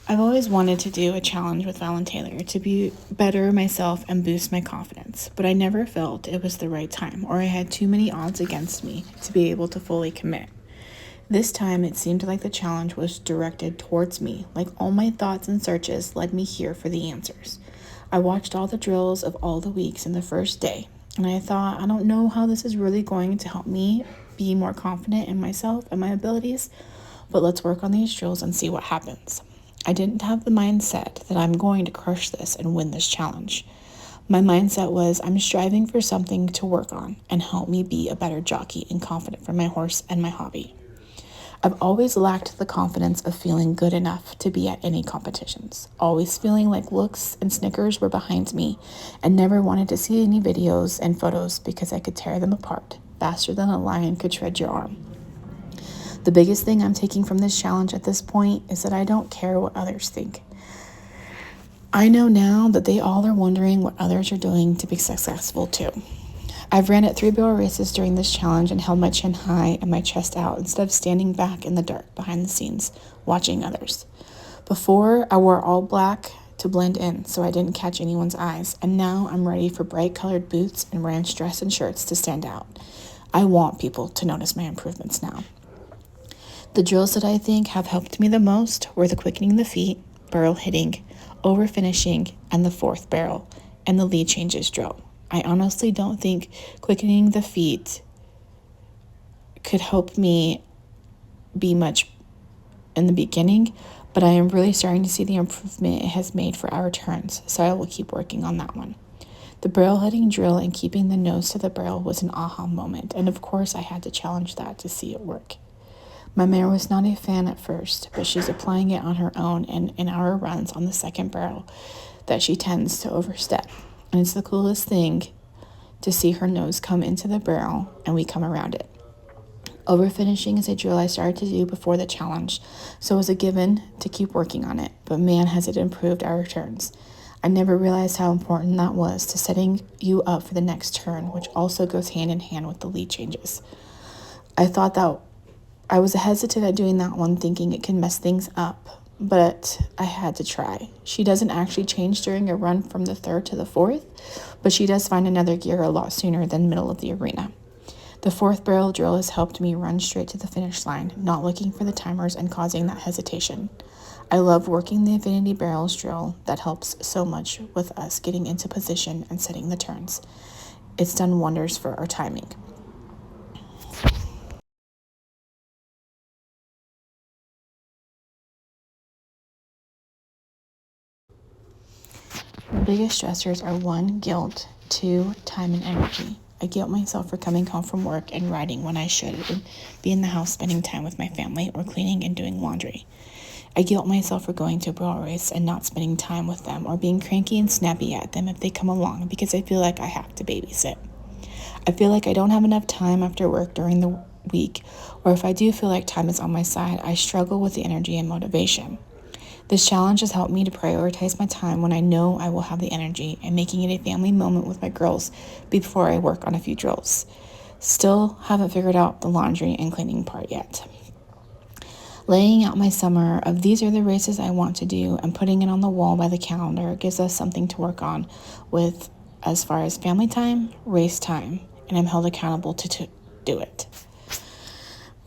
I've always wanted to do a challenge with Val and Taylor to be better myself and boost my confidence, but I never felt it was the right time or I had too many odds against me to be able to fully commit. This time it seemed like the challenge was directed towards me, like all my thoughts and searches led me here for the answers. I watched all the drills of all the weeks in the first day, and I thought, I don't know how this is really going to help me be more confident in myself and my abilities, but let's work on these drills and see what happens. I didn't have the mindset that I'm going to crush this and win this challenge. My mindset was I'm striving for something to work on and help me be a better jockey and confident for my horse and my hobby. I've always lacked the confidence of feeling good enough to be at any competitions, always feeling like looks and snickers were behind me, and never wanted to see any videos and photos because I could tear them apart faster than a lion could shred your arm. The biggest thing I'm taking from this challenge at this point is that I don't care what others think. I know now that they all are wondering what others are doing to be successful too. I've ran at 3-barrel races during this challenge and held my chin high and my chest out instead of standing back in the dark behind the scenes watching others. Before, I wore all black to blend in so I didn't catch anyone's eyes, and now I'm ready for bright colored boots and ranch dress and shirts to stand out. I want people to notice my improvements now. The drills that I think have helped me the most were the quickening the feet, barrel hitting, over finishing, and the 4th barrel, and the lead changes drill. I honestly don't think quickening the feet could help me be much in the beginning, but I am really starting to see the improvement it has made for our turns, so I will keep working on that one. The barrel hitting drill and keeping the nose to the barrel was an aha moment, and of course I had to challenge that to see it work. My mare was not a fan at first, but she's applying it on her own and in our runs on the 2nd barrel that she tends to overstep. And it's the coolest thing to see her nose come into the barrel and we come around it. Overfinishing is a drill I started to do before the challenge, so it was a given to keep working on it, but man has it improved our turns. I never realized how important that was to setting you up for the next turn, which also goes hand in hand with the lead changes. I was hesitant at doing that one, thinking it can mess things up, but I had to try. She doesn't actually change during a run from the 3rd to the 4th, but she does find another gear a lot sooner than middle of the arena. The 4th barrel drill has helped me run straight to the finish line, not looking for the timers and causing that hesitation. I love working the infinity barrels drill that helps so much with us getting into position and setting the turns. It's done wonders for our timing. The biggest stressors are 1, guilt, 2, time and energy. I guilt myself for coming home from work and riding when I should be in the house spending time with my family or cleaning and doing laundry. I guilt myself for going to a barrel race and not spending time with them or being cranky and snappy at them if they come along because I feel like I have to babysit. I feel like I don't have enough time after work during the week, or if I do feel like time is on my side, I struggle with the energy and motivation. This challenge has helped me to prioritize my time when I know I will have the energy and making it a family moment with my girls before I work on a few drills. Still haven't figured out the laundry and cleaning part yet. Laying out my summer of these are the races I want to do and putting it on the wall by the calendar gives us something to work on with as far as family time, race time, and I'm held accountable to do it.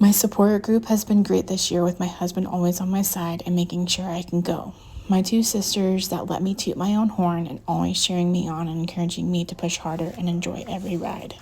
My support group has been great this year with my husband always on my side and making sure I can go. My 2 sisters that let me toot my own horn and always cheering me on and encouraging me to push harder and enjoy every ride.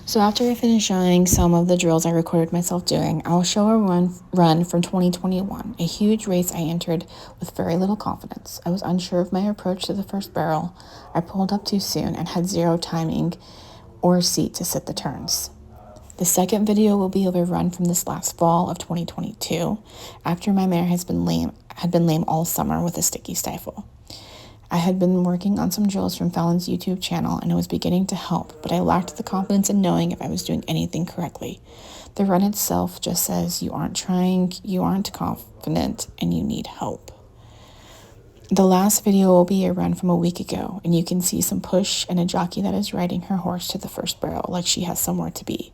So after I finish showing some of the drills I recorded myself doing, I'll show a run from 2021, a huge race I entered with very little confidence. I was unsure of my approach to the 1st barrel. I pulled up too soon and had 0 timing or seat to sit the turns. The 2nd video will be of a run from this last fall of 2022, after my mare had been lame all summer with a sticky stifle. I had been working on some drills from Fallon's YouTube channel and it was beginning to help, but I lacked the confidence in knowing if I was doing anything correctly. The run itself just says you aren't trying, you aren't confident, and you need help. The last video will be a run from a week ago, and you can see some push and a jockey that is riding her horse to the first barrel like she has somewhere to be.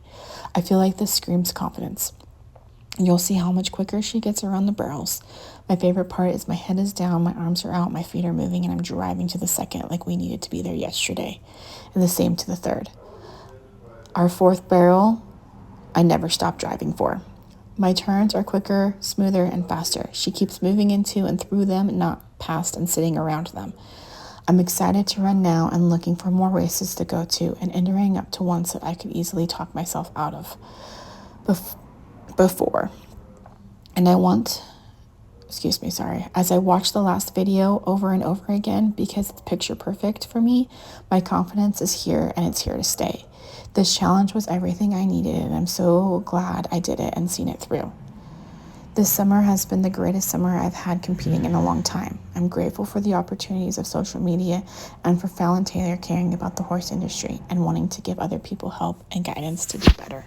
I feel like this screams confidence. You'll see how much quicker she gets around the barrels. My favorite part is my head is down, my arms are out, my feet are moving, and I'm driving to the second like we needed to be there yesterday. And the same to the third. Our fourth barrel, I never stop driving for. My turns are quicker, smoother, and faster. She keeps moving into and through them, not past and sitting around them. I'm excited to run now and looking for more races to go to and entering up to ones that I could easily talk myself out of before. And as I watch the last video over and over again because it's picture perfect for me, my confidence is here and it's here to stay. This challenge was everything I needed, and I'm so glad I did it and seen it through. This summer has been the greatest summer I've had competing in a long time. I'm grateful for the opportunities of social media and for Fallon Taylor caring about the horse industry and wanting to give other people help and guidance to do better.